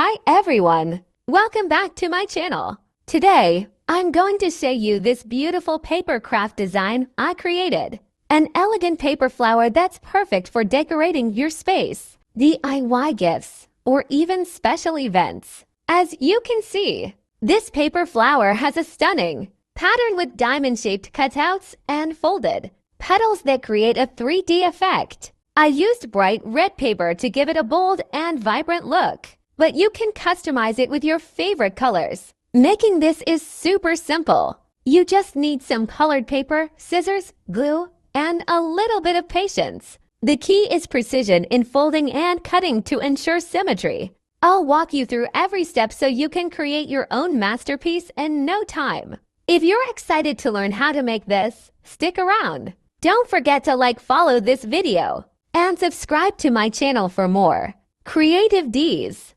Hi everyone! Welcome back to my channel. Today, I'm going to show you this beautiful paper craft design I created. An elegant paper flower that's perfect for decorating your space, DIY gifts, or even special events. As you can see, this paper flower has a stunning pattern with diamond-shaped cutouts and folded petals that create a 3D effect. I used bright red paper to give it a bold and vibrant look, but you can customize it with your favorite colors. Making this is super simple. You just need some colored paper, scissors, glue, and a little bit of patience. The key is precision in folding and cutting to ensure symmetry. I'll walk you through every step so you can create your own masterpiece in no time. If you're excited to learn how to make this, stick around. Don't forget to follow this video, and subscribe to my channel for more Creative D's.